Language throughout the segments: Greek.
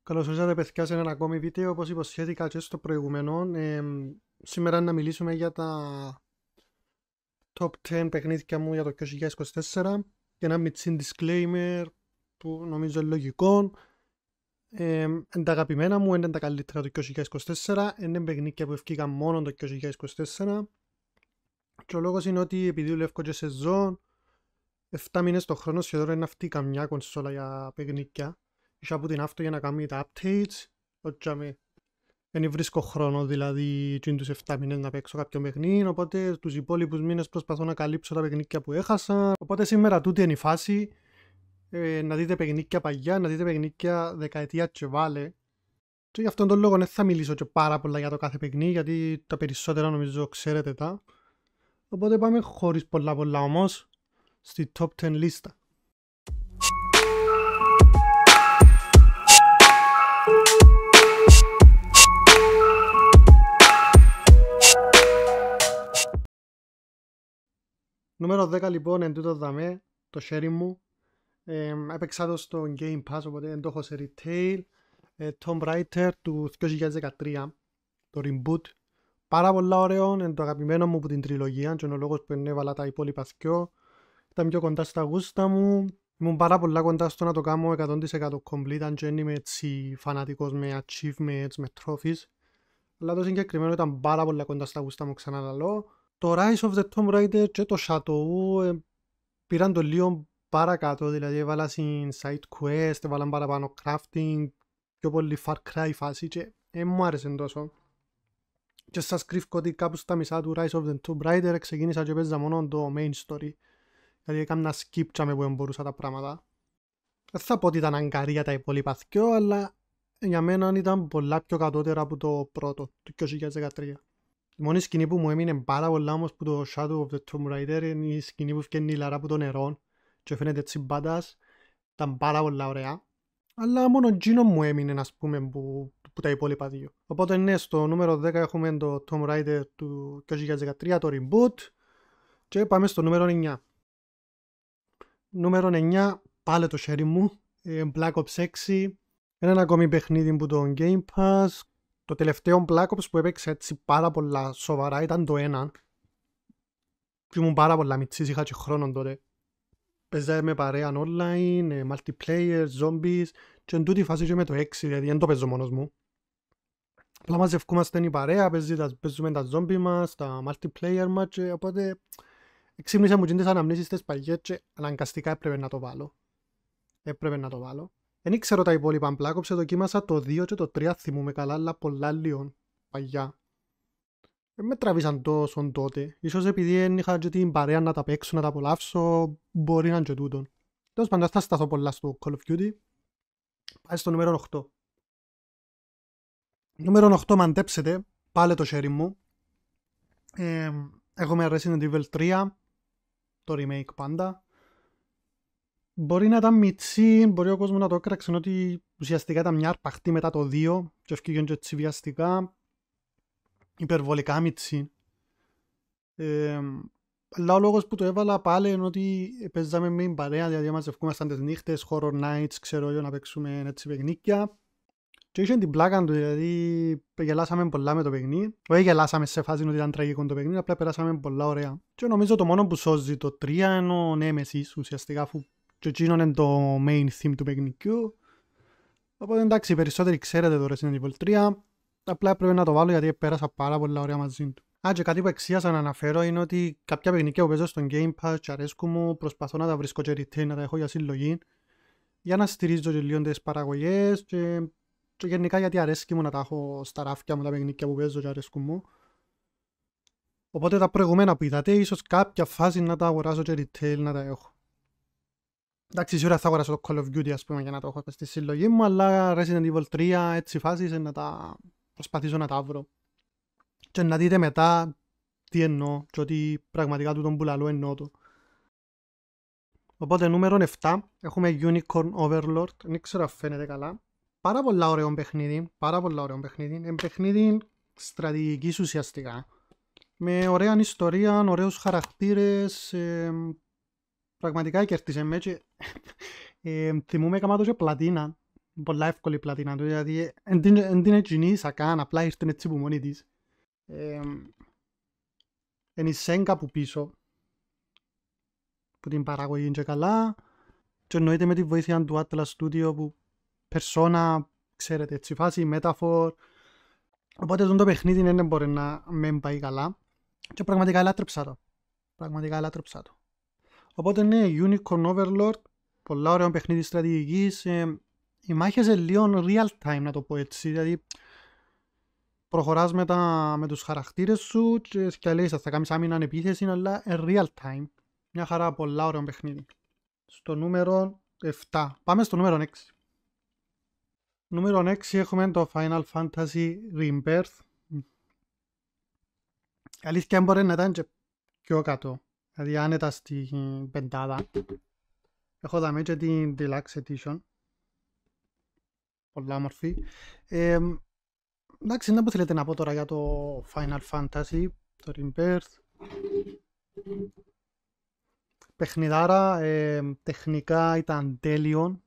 Καλώς ήρθατε παιδιά σε ένα ακόμη βίντεο. Όπως υποσχέθηκα και στο προηγούμενο, σήμερα να μιλήσουμε για τα top 10 παιχνίδια μου για το 2024 και ένα μιτσί disclaimer που νομίζω είναι λογικό. Είναι τα αγαπημένα μου, είναι τα καλύτερα το 2024, είναι παιχνίδια που ευκήκαν μόνο το 2024 και ο λόγος είναι ότι επειδή δουλεύω και σεζόν 7 μήνες το χρόνο σχεδόν είναι αυτή καμιά κονσόλα για παιχνίδια. Είχα από την αυτό για να κάνει τα updates, δεν βρίσκω χρόνο δηλαδή τους 7 μήνες να παίξω κάποιο παιχνίδι, οπότε τους υπόλοιπους μήνες προσπαθώ να καλύψω τα παιχνίδια που έχασα. Οπότε σήμερα τούτη είναι η φάση, να δείτε παιχνίδια παγιά, να δείτε παιχνίδια δεκαετία και βάλε. Και γι' αυτόν τον λόγο δεν θα μιλήσω και πάρα πολλά για το κάθε παιχνίδι, γιατί τα περισσότερα νομίζω ξέρετε τα. Οπότε πάμε χωρίς πολλά όμως στη top 10 λίστα. Νούμερο 10 λοιπόν εν τούτο δαμέ, το sharing μου. Έπαιξα το στο Game Pass, οπότε δεν το έχω σε retail. Tomb Raider του 2013, το reboot. Πάρα πολλά ωραίο, είναι το αγαπημένο μου από την τριλογία και είναι ο λόγος που έβαλα τα υπόλοιπα δυο. Ήταν πιο κοντά στα γούστα μου. Ήμουν πάρα πολλά κοντά στο να το κάνω 100% complete, αν και δεν είμαι έτσι φανατικός με achievements, με trophies. Αλλά το συγκεκριμένο ήταν πάρα πολλά κοντά στα γούστα μου, ξαναλαλώ. Το Rise of the Tomb Raider και το Shadow πήραν το λίγο παρακάτω, δηλαδή έβαλα στην side quest, έβαλαν παραπάνω crafting, πιο πολύ Far Cry φάση και μου άρεσε τόσο. Και σας κρύβω ότι κάπου στα μισά του Rise of the Tomb Raider ξεκίνησα και παίζα μόνο το main story, δηλαδή έκανα skip που δεν μπορούσα τα πράγματα. Δεν θα πω ότι ήταν αγκαρία τα υπόλοιπα δυο, αλλά για μένα ήταν πολλά πιο κατώτερα από το πρώτο, το 2013. Η μόνη σκηνή που μου έμεινε πάρα πολλά όμως που το Shadow of the Tomb Raider είναι η σκηνή που φτιάχνει η Λαρά από το νερό και φαίνεται έτσι μπάντας. Ήταν πάρα πολλά ωραία. Αλλά μόνο εκείνο μου έμεινε, ας πούμε, που τα υπόλοιπα δύο. Οπότε ναι, στο νούμερο 10 έχουμε το Tomb Raider του 2013, το reboot. Και πάμε στο νούμερο 9. Νούμερο 9, πάλι το sharing μου. Black Ops 6. Ένα ακόμη παιχνίδι που το Game Pass. Το τελευταίο Black Ops που έπαιξε έτσι πάρα πολλά σοβαρά ήταν το 1. Και ήμουν πάρα πολλά μητσής, είχα και χρόνο τότε. Παίζα με παρέα online, multiplayer, zombies και εν τούτη φάση και με το 6, δηλαδή δεν το παίζω μόνος μου. Απλά μαζευκούμαστε η παρέα, παίζουμε τα zombie μας, τα multiplayer μας και οπότε εξύπνησα μου και τις αναμνήσεις τις παγιές και αναγκαστικά έπρεπε να το βάλω. Δεν ξέρω τα υπόλοιπα Black Ops, δοκίμασα το 2 και το 3 θυμούμαι καλά, αλλά πολλά λίγο παγιά. Δεν με τραβήσαν τόσο τότε. Ίσως επειδή δεν είχα και την παρέα να τα παίξω, να τα απολαύσω, μπορεί να είναι και τούτον. Τέλος πάντων, θα σταθώ πολλά στο Call of Duty. Πάει στο νούμερο 8. Νούμερο 8, μαντέψετε, πάλι το sharing μου. Έχουμε Resident Evil 3, το remake πάντα. Μπορεί να ήταν μιτσί, μπορεί ο κόσμος να το έκραξε ότι ουσιαστικά ήταν μια αρπαχτή μετά το 2 και ευκήγαν και έτσι βιαστικά. Υπερβολικά μιτσί. Αλλά ο λόγος που το έβαλα πάλι είναι ότι παίζαμε με την παρέα, δηλαδή μαζευκούμασταν τις νύχτες, horror nights, ξέρω εγώ, να παίξουμε έτσι παιχνίδια. Και είχε την πλάκα του, δηλαδή γελάσαμε πολλά με το παιχνίδι. Όχι γελάσαμε σε φάση ότι ήταν τραγικό το παιχνίδι, απλά περάσαμε πολλά ωραία. Και νομίζω το μόνο που σώζει το 3 είναι ο Nemesis, ουσιαστικά, αφού και εκείνο είναι το main theme του παιχνιδιού. Οπότε εντάξει, οι περισσότεροι ξέρετε το Resident Evil 3. Απλά πρέπει να το βάλω γιατί πέρασα πάρα πολλά ωραία μαζί του. Και κάτι που εξίασα να αναφέρω είναι ότι κάποια παιχνίδια που παίζω στο Game Pass και αρέσκουν μου, προσπαθώ να τα βρίσκω και retail, να τα έχω για συλλογή, για να στηρίζω και λίγο τις παραγωγές και γενικά γιατί αρέσκει μου να τα έχω στα ράφια μου τα παιχνίδια που παίζω και αρέσκουν μου. Οπότε τα προηγούμενα που είδατε, ίσως κάποια φάση να τα αγοράσω και retail να τα έχω. Εντάξει, σίγουρα θα αγοράσω το Call of Duty, ας πούμε, για να το έχω στη συλλογή μου, αλλά Resident Evil 3 έτσι φάσεις να τα προσπαθήσω να τα βρω. Και να δείτε μετά τι εννοώ και ότι πραγματικά του τον πουλαλό εννοώ το. Οπότε νούμερο 7 έχουμε Unicorn Overlord, δεν ξέρω αν φαίνεται καλά. Πάρα πολλά ωραίο παιχνίδι, είναι παιχνίδι στρατηγικής ουσιαστικά. Με ωραία ιστορία, ωραίους χαρακτήρες, πραγματικά κερδίσε με και θυμούμαι έκανα το και πλατίνα πολλά εύκολη η πλατίνα του, δηλαδή εν την εκκινήσα καν, απλά ήρθε έτσι που μόνη της. Είναι η Σέγγα που πίσω, που την παραγωγή και καλά, και εννοείται με τη βοήθεια του Atlas Studio που Persona, ξέρετε, έτσι φάση, Metaphor, οπότε το παιχνίδι δεν μπορεί να μην πάει καλά και πραγματικά ελάτρεψα το. Οπότε ναι, Unicorn Overlord, πολλά ωραίο παιχνίδι στρατηγικής, οι μάχες είναι λίγο real time να το πω έτσι, δηλαδή προχωράς με τους χαρακτήρες σου και λέει θα κάνεις άμυναν επίθεση, αλλά real time, μια χαρά, πολλά ωραίο παιχνίδι. Στο νούμερο 7, πάμε στο νούμερο 6. Νούμερο 6 έχουμε το Final Fantasy Rebirth. Η αλήθεια μπορεί να ήταν και πιο κάτω, δηλαδή άνετα στην πεντάδα. Έχω δάμε και την Deluxe Edition, πολλά όμορφη. Εντάξει, δεν θέλετε να πω τώρα για το Final Fantasy, το Rebirth. Παιχνιδάρα, τεχνικά ήταν τέλειον,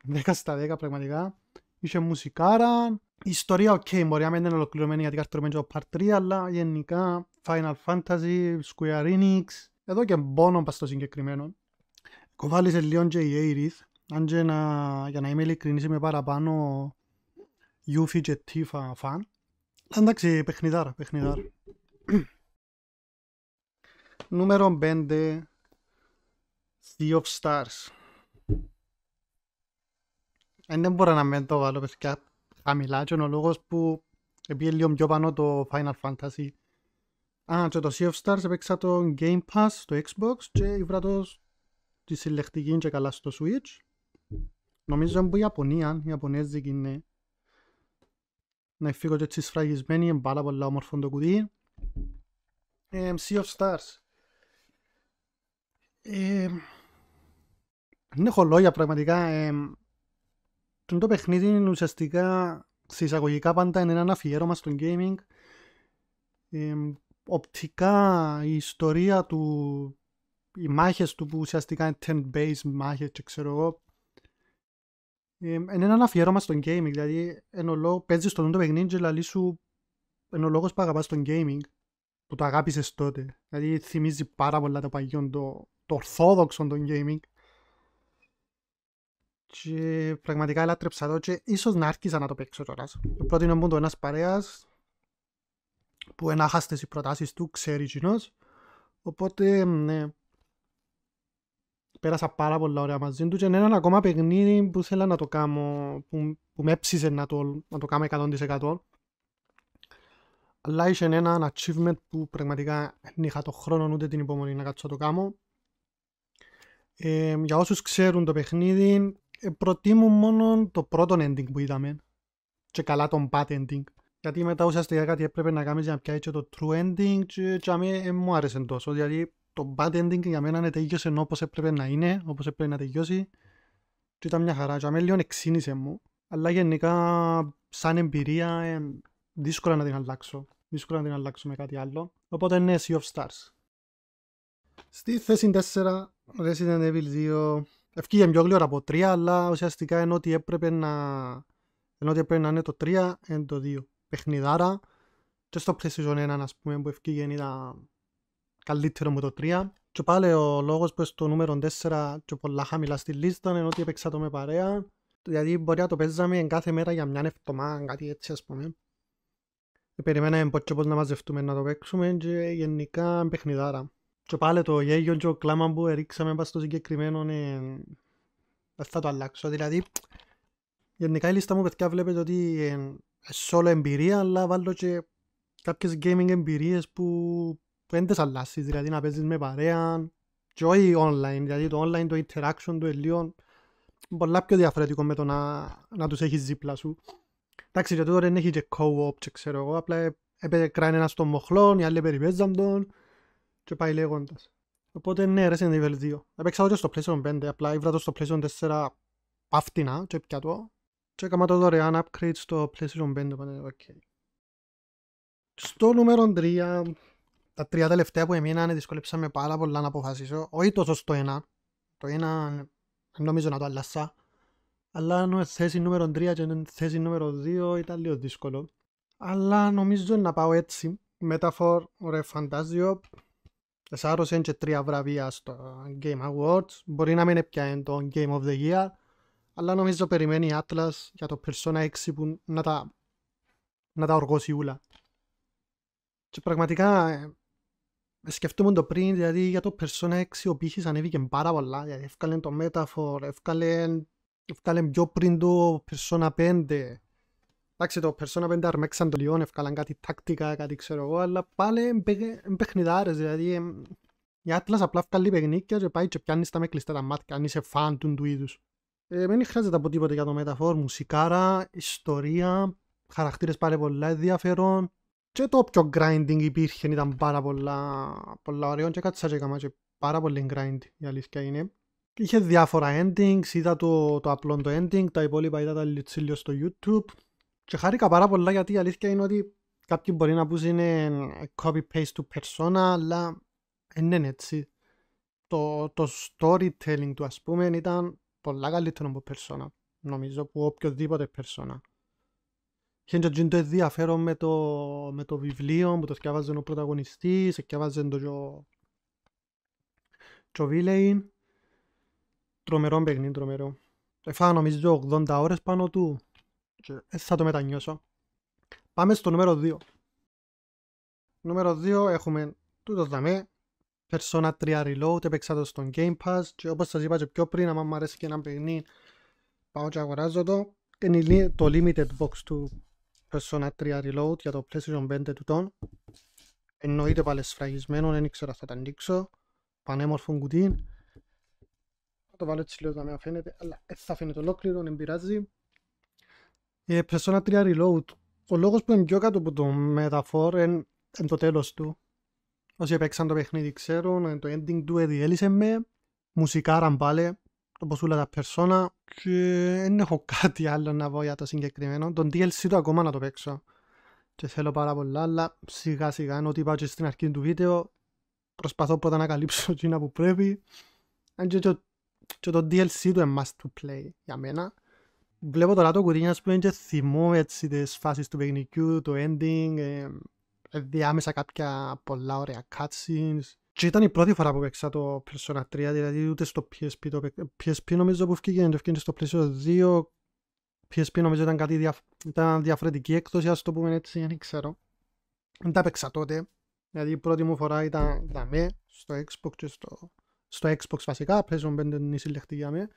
10 στα 10 πραγματικά. Είχε μουσικάρα, η ιστορία ok, μπορεί να μην είναι ολοκληρωμένη γιατί καρτρωμένη το Part 3, αλλά γενικά Final Fantasy, Square Enix, εδώ και μπόνο πας στο συγκεκριμένο. Κοβάλισε λίγο και η Aerith, αν και για να είμαι ειλικρινής είμαι παραπάνω Yuffie και Tifa fan. Εντάξει, παιχνιδάρα. Νούμερο 5, Sea of Stars. Δεν μπορώ να μην το βάλω παιδιά χαμηλά και είναι ο λόγος που πήγε λίγο πιο πάνω το Final Fantasy. Και το Sea of Stars έπαιξα το Game Pass στο Xbox και ήβρα το τη συλλεκτική και καλά στο Switch. Νομίζω είναι που η Ιαπωνέζικη είναι. Να φύγω και έτσι σφραγισμένη, είναι πάρα πολλά όμορφο το κουτί. Sea of Stars. Δεν έχω λόγια πραγματικά. Το παιχνίδι είναι ουσιαστικά σε εισαγωγικά πάντα είναι ένα αφιέρωμα στο gaming. Οπτικά η ιστορία του, οι μάχες του που ουσιαστικά είναι turn-based μάχες και ξέρω εγώ, είναι ένα αφιέρωμα στο gaming, δηλαδή παίζεις το παιχνίδι και λαλί σου είναι ο λόγος που αγαπάς το gaming, που το αγάπησες τότε, δηλαδή θυμίζει πάρα πολλά το παγιόν, το ορθόδοξο το gaming. Και πραγματικά ελάτρεψα το και ίσως να άρχισα να το παίξω τώρα. Πρότεινε μου το ένας παρέας που ενάχαστες οι προτάσεις του, ξέρει κοινός. Οπότε ναι, πέρασα πάρα πολλά ωραία μαζί του και είναι ένα ακόμα παιχνίδι που θέλω να το κάνω, που με έψησε να το κάνω 100%. Αλλά είχε ένα achievement που πραγματικά δεν είχα το χρόνο ούτε την υπομονή να κάτσω να το κάνω. Για όσους ξέρουν το παιχνίδι, προτιμούν μόνο το πρώτο ending που είδαμε και καλά τον bad ending, γιατί μετά ουσιαστικά κάτι έπρεπε να κάνεις για να πιάσει και το true ending και αμέ μου άρεσε τόσο, δηλαδή το bad ending για μένα είναι τελείωσε όπως έπρεπε να είναι, όπως έπρεπε να τελειώσει και ήταν μια χαρά και αμέ λίγο εξήνισε μου, αλλά γενικά σαν εμπειρία δύσκολα να την αλλάξω με κάτι άλλο, οπότε ναι, Sea of Stars. Στη θέση 4, Resident Evil 2. Ευκήγε πιο γλυόρα από 3, αλλά ουσιαστικά ενώ ότι έπρεπε να είναι το 3, είναι το 2. Παιχνιδάρα. Και στο PlayStation 1, ας πούμε, που ευκήγε ήταν καλύτερο με το 3. Και πάλι ο λόγος που στο νούμερο 4 και πολλά χαμηλά στη λίστα είναι ότι έπαιξα το με παρέα. Δηλαδή μπορεί να το παίζαμε κάθε μέρα για μια εβδομάδα, κάτι έτσι ας πούμε. Περιμέναμε πώς να μαζευτούμε να το παίξουμε και γενικά παιχνιδάρα. Και πάλι το γέγιο και ο κλάμα που ρίξαμε πας στο συγκεκριμένο δεν θα το αλλάξω. Δηλαδή, γενικά η λίστα μου παιδιά βλέπετε ότι είναι solo εμπειρία, αλλά βάλω και κάποιες gaming εμπειρίες που δεν τις αλλάσεις. Δηλαδή να παίζεις με παρέα και όχι online. Δηλαδή το online, το interaction του ελίον πολλά πιο διαφορετικό με το να τους έχεις δίπλα σου. Εντάξει, γιατί τώρα δεν έχει και co-op και ξέρω εγώ, απλά κράνε ένας στον μοχλόν, οι άλλοι περιπέζαν τον και πάει λέγοντας. Οπότε ναι, Resident Evil 2. Έπαιξα το στο PlayStation 5, απλά ήβρα το στο PlayStation 4 παύτινα και πια το. Και έκανα το δωρεάν upgrade στο PlayStation 5, οπότε ok. Στο νούμερο 3, τα 3 τελευταία που έμειναν δυσκολέψαμε πάρα πολλά να αποφασίσω. Όχι τόσο στο 1. Το 1 νομίζω να το αλλάσα. Αλλά αν θέση νούμερο 3 και θέση νούμερο 2 ήταν λίγο δύσκολο. Αλλά νομίζω να πάω έτσι. Metaphor, ρε Φαντάζιο. Εσάρωσαν και 3 βραβεία στο Game Awards. Μπορεί να μην έπιανε το Game of the Year. Αλλά νομίζω περιμένει η Atlas για το Persona 6 που να τα οργώσει ούλα. Και πραγματικά σκεφτούμε το πριν, δηλαδή για το Persona 6 ο πύχης ανέβηκε πάρα πολλά. Δηλαδή έφκαλεν το Metaphor, έφκαλεν πιο πριν το Persona 5. Εντάξει, το Persona 5 αρμέξαν το Λιόν, έφκαλαν κάτι τακτικά, κάτι ξέρω εγώ, αλλά πάλι εμπαιχνιδάρες, δηλαδή η Atlas απλά έφκαλει παιχνίκια και πάει και πιάνει τα με κλειστά τα μάτια, αν είσαι φαν του είδους. Δεν χρειάζεται από τίποτε για το Metaphor, μουσικάρα, ιστορία, χαρακτήρες πάρα πολλά ενδιαφέρον. Και το πιο grinding υπήρχε, ήταν πάρα πολλά ωραίο και κάτσα και έκανα και πάρα πολύ grind, η αλήθεια είναι. Είχε διάφορα endings, είδα το απλό το ending, τα υπόλοιπα είδα τα λιτσίλιο στο YouTube. Και χάρηκα πάρα πολλά γιατί η αλήθεια είναι ότι κάποιοι μπορεί να πούν είναι copy-paste του Persona, αλλά δεν είναι έτσι. Το storytelling του ας πούμε ήταν πολλά καλύτερο από Persona, νομίζω, από οποιοδήποτε Persona. Είχε και το ενδιαφέρον με το βιβλίο που το θυκιάβαζε ο πρωταγωνιστής, θυκιάβαζε το Villain. Τρομερό παιχνίδι, τρομερό. Έφαγα νομίζω 80 ώρες πάνω του και θα το μετανιώσω. Πάμε στο νούμερο 2. Νούμερο 2 έχουμε τούτο δαμέ, Persona 3 Reload, έπαιξα το στο Game Pass και όπως σας είπα και πιο πριν, άμα μου αρέσει και ένα παιχνίδι, πάω και αγοράζω το. Είναι το limited box του Persona 3 Reload για το PlayStation 5 του τόν. Εννοείται πάλι σφραγισμένο, δεν ήξερα θα τα ανοίξω. Πανέμορφο κουτί. Θα το βάλω έτσι λίγο να φαίνεται, αλλά θα φαίνεται ολόκληρο, δεν πειράζει. Persona 3 Reload. Ο λόγος που είναι πιο κάτω από το Metaphor είναι το τέλος του. Όσοι έπαιξαν το παιχνίδι ξέρουν, το ending του διέλυσε με μουσικάρα πάλι, όπως όλα τα Persona, και δεν έχω κάτι άλλο να πω για το συγκεκριμένο. Τον DLC του ακόμα να το παίξω και θέλω πάρα πολλά, αλλά σιγά σιγά, ενώ ότι είπα και στην αρχή του βίντεο, προσπαθώ πρώτα να καλύψω εκείνα που πρέπει. Αν και το DLC του είναι must to play για μένα. Βλέπω τώρα το κουτί που είναι και θυμώ έτσι τις φάσεις του παιχνικιού, το ending, διάμεσα κάποια πολλά ωραία cutscenes. Και ήταν η πρώτη φορά που παίξα το Persona 3, δηλαδή ούτε στο PSP, το PSP νομίζω που έφυγε στο PlayStation 2, PSP νομίζω ήταν διαφορετική έκδοση, ας το πούμε έτσι, δεν ξέρω. Δεν τα παίξα τότε, δηλαδή η πρώτη μου φορά ήταν δαμέ, στο Xbox και στο Xbox βασικά, PlayStation 5 είναι η συλλεκτή για μέ.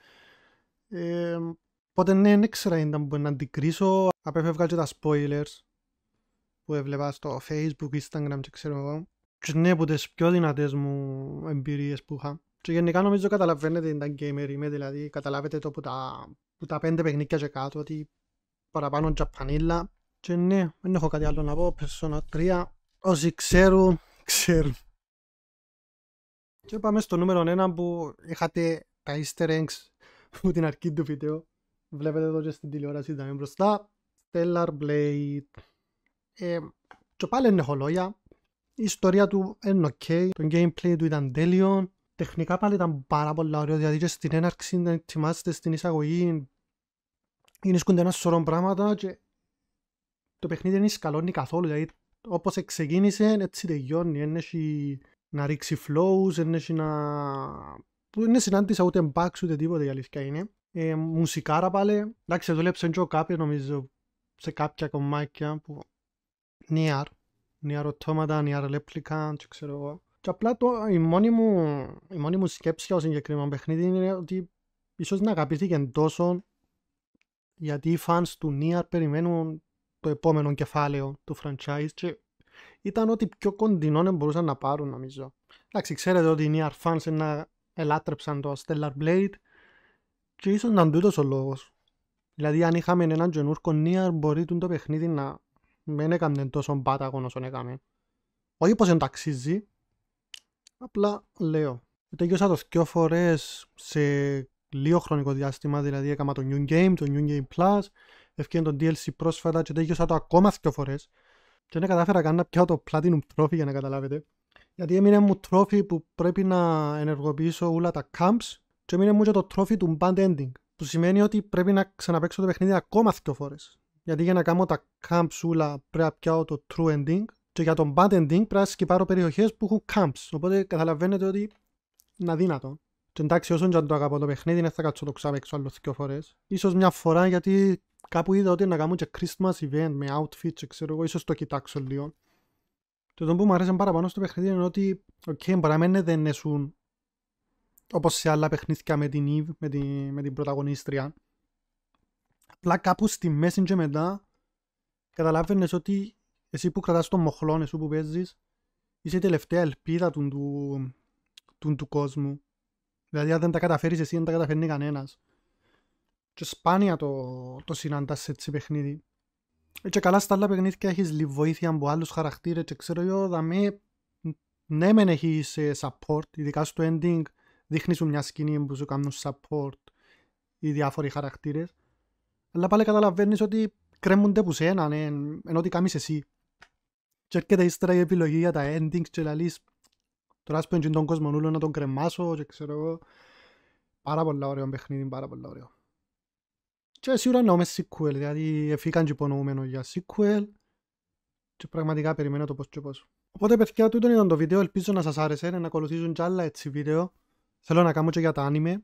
Οπότε ναι, δεν ήξερα ήταν που να αντικρίσω, απέφευγα και τα spoilers που έβλεπα στο Facebook, Instagram και ξέρω εγώ. Και ναι, από τις πιο δυνατές μου εμπειρίες που είχα. Και γενικά νομίζω καταλαβαίνετε ήταν gamer είμαι, δηλαδή καταλάβετε το που τα 5 παιχνίκια και κάτω, ότι παραπάνω τζαπανίλα. Και ναι, δεν έχω κάτι άλλο να πω, Persona 3, όσοι ξέρουν, ξέρουν. Και πάμε στο νούμερο 1 που είχατε τα easter eggs από την αρχή του βίντεο. Βλέπετε εδώ και στην τηλεόραση ήταν μπροστά. Stellar Blade. Και πάλι δεν έχω λόγια. Η ιστορία του είναι ok. Το gameplay του ήταν τέλειο. Τεχνικά πάλι ήταν πάρα πολλά ωραίο. Δηλαδή και στην έναρξη, θυμάστε στην εισαγωγή, γίνησκονται ένα σωρό πράγματα και το παιχνίδι δεν σκαλώνει καθόλου. Δηλαδή όπως ξεκίνησε έτσι τελειώνει. Δεν έχει να ρίξει flows, δεν έχει να... Δεν συνάντησα ούτε bugs ούτε τίποτα, η αλήθεια είναι. Μουσικάρα πάλι. Εντάξει, δούλεψε και ο κάποιο νομίζω σε κάποια κομμάτια που... Nier Automata, Nier Replicant, και ξέρω εγώ. Και απλά η μόνη μου σκέψη για το συγκεκριμένο παιχνίδι είναι ότι ίσως να αγαπήθηκε τόσο γιατί οι fans του Nier περιμένουν το επόμενο κεφάλαιο του franchise και ήταν ότι πιο κοντινό μπορούσαν να πάρουν νομίζω. Εντάξει, ξέρετε ότι οι Nier fans να ελάτρεψαν το Stellar Blade και ίσως να είναι τούτος ο λόγος. Δηλαδή αν είχαμε έναν καινούργιο Nier μπορεί το παιχνίδι να μην έκανε τόσο πάταγον όσον έκαμε. Όχι πως ενταξίζει, απλά λέω. Τέλειωσα το 2 φορές σε λίγο χρονικό διάστημα, δηλαδή έκανα το New Game, το New Game Plus, ευκαιρία το DLC πρόσφατα και τέλειωσα το ακόμα 2 φορές. Και δεν κατάφερα καν να πιάω το Platinum Trophy για να καταλάβετε. Γιατί έμεινε μου trophy που πρέπει να ενεργοποιήσω όλα τα camps και έμεινε μου και το trophy του Band Ending. Που σημαίνει ότι πρέπει να ξαναπαίξω το παιχνίδι ακόμα 2 φορές. Γιατί για να κάνω τα camps όλα πρέπει να πιάω το true ending και για τον bad ending πρέπει να σκυπάρω περιοχές που έχουν camps. Οπότε καταλαβαίνετε ότι είναι αδύνατο. Και εντάξει, όσον και αν το αγαπώ το παιχνίδι, δεν θα κάτσω το ξαπαίξω άλλες 2 φορές. Ίσως μια φορά γιατί κάπου είδα ότι να κάνω και Christmas event με outfits και ξέρω εγώ, ίσως το κοιτάξω λίγο. Και το που μου αρέσει παραπάνω στο παιχνίδι είναι ότι μπορεί να μην δεν έσουν όπως σε άλλα παιχνίδια με την Eve, με την πρωταγωνίστρια. Απλά κάπου στη μέση και μετά καταλάβαινες ότι εσύ που κρατάς τον μοχλόν, εσύ που παίζεις, είσαι η τελευταία ελπίδα του κόσμου. Δηλαδή αν δεν τα καταφέρεις εσύ, δεν τα καταφέρνει κανένας. Και σπάνια το συναντάς σε έτσι παιχνίδι. Και καλά στα άλλα παιχνίδια έχεις λίγη βοήθεια από άλλους χαρακτήρες και ξέρω εγώ, δαμέ, ναι μεν έχεις support, ειδικά στο ending δείχνει σου μια σκηνή που σου κάνουν support οι διάφοροι χαρακτήρες, αλλά πάλι καταλαβαίνεις ότι κρέμονται που σένα, ναι, ενώ ότι κάνεις εσύ. Και έρχεται ύστερα η επιλογή για τα endings και λαλείς, τώρα ας πούμε τον κόσμο νουλό να τον κρεμάσω και ξέρω εγώ. Πάρα πολλά ωραίο παιχνίδι, πάρα πολλά ωραίο. Και σίγουρα εννοώ με sequel, δηλαδή εφήκαν και υπονοούμενο για sequel και πραγματικά περιμένω το πώς και πώς. Οπότε παιδιά, τούτο ήταν το βίντεο, ελπίζω να σας άρεσε, να ακολουθήσουν κι άλλα έτσι βίντεο. Θέλω να κάνω και για τα anime,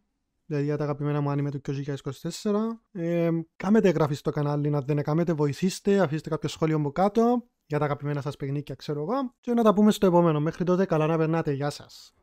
δηλαδή για τα αγαπημένα μου anime του 2024. Κάμετε εγγραφή στο κανάλι, να δεν κάμετε, βοηθήστε, αφήστε κάποιο σχόλιο από κάτω για τα αγαπημένα σας παιχνίδια, ξέρω εγώ. Και να τα πούμε στο επόμενο. Μέχρι τότε, καλά να περνάτε, γεια σας.